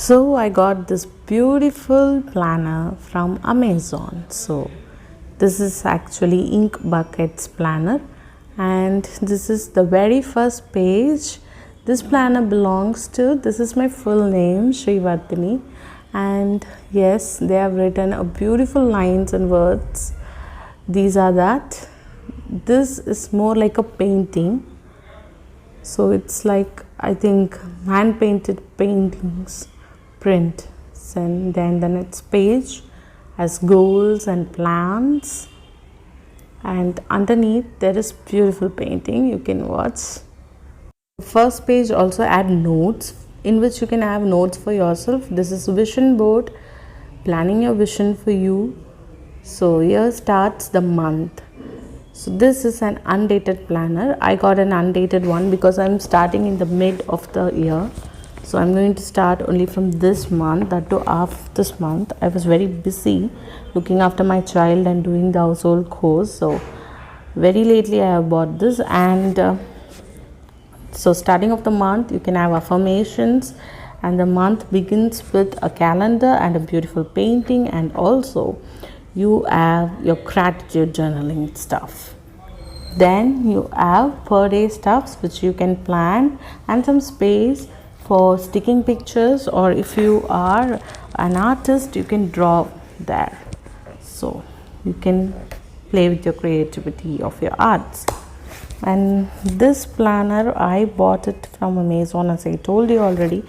So I got this beautiful planner from Amazon. So this is actually Inkbucket's planner, and this is the very first page. This planner belongs to, this is my full name, Srivardhini, and yes, they have written a beautiful lines and words. These are that. This is more like a painting. So it's like, I think, hand painted paintings print, and then the next page has goals and plans, and underneath there is beautiful painting you can watch. First page also add notes in which you can have notes for yourself. This is vision board, planning your vision for you. So here starts the month. So this is an undated planner. I got an undated one because I'm starting in the mid of the year. So I'm going to start only from this month, that to half this month. I was very busy looking after my child and doing the household chores. So very lately I have bought this, and so starting of the month you can have affirmations, and the month begins with a calendar and a beautiful painting, and also you have your gratitude journaling stuff. Then you have per day stuffs which you can plan, and some space for sticking pictures, or if you are an artist you can draw there. So you can play with your creativity of your arts. And this planner I bought it from Amazon, as I told you already.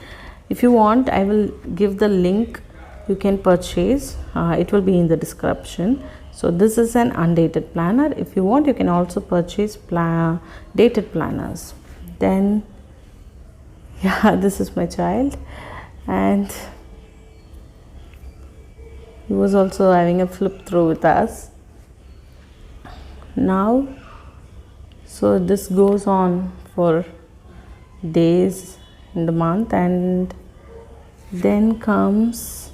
If you want, I will give the link. You can purchase, it will be in the description. So this is an undated planner. If you want, you can also purchase dated planners. Then yeah, this is my child, and he was also having a flip through with us now. So this goes on for days in the month, and then comes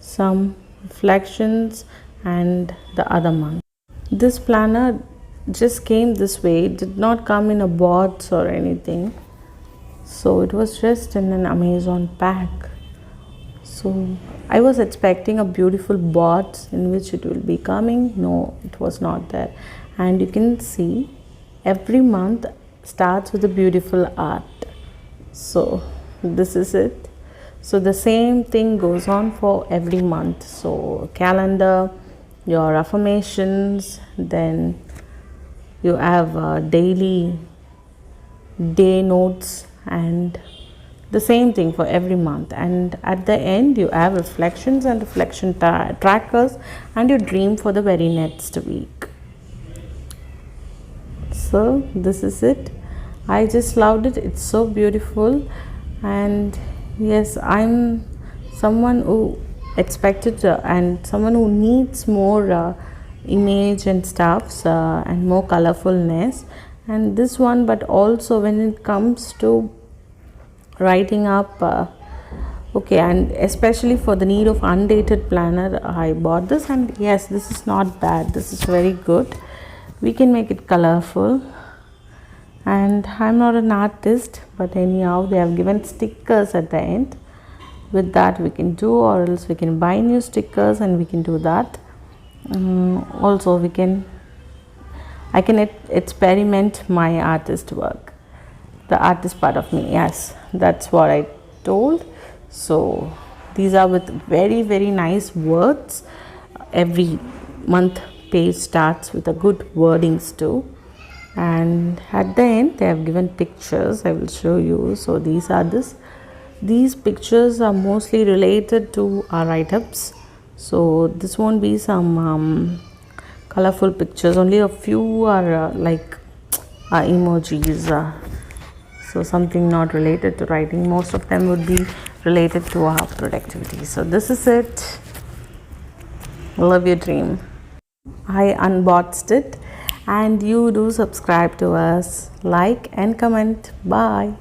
some reflections and the other month. This planner just came this way. It did not come in a box or anything. So it was just in an Amazon pack. So I was expecting a beautiful box in which it will be coming. No, it was not there. And you can see every month starts with a beautiful art. So this is it. So the same thing goes on for every month. So calendar, your affirmations, then you have daily day notes, and the same thing for every month. And at the end you have reflections and reflection trackers, and your dream for the very next week. So this is it. I just loved it. It's so beautiful. And yes, I'm someone who expected and someone who needs more image and stuffs and more colorfulness, and this one. But also when it comes to writing up, okay, and especially for the need of undated planner, I bought this. And yes, this is not bad. This is very good. We can make it colorful. And I'm not an artist, but anyhow they have given stickers at the end. With that we can do, or else we can buy new stickers and we can do that. Also I can experiment my artist work, the artist part of me. Yes, that's what I told. So these are with very, very nice words. Every month page starts with a good wordings too, and at the end they have given pictures. I will show you. So these pictures are mostly related to our write-ups. So this won't be some colorful pictures. Only a few are like emojis, so something not related to writing. Most of them would be related to our productivity. So this is it. Love your dream. I unboxed it, and you do subscribe to us, like and comment. Bye.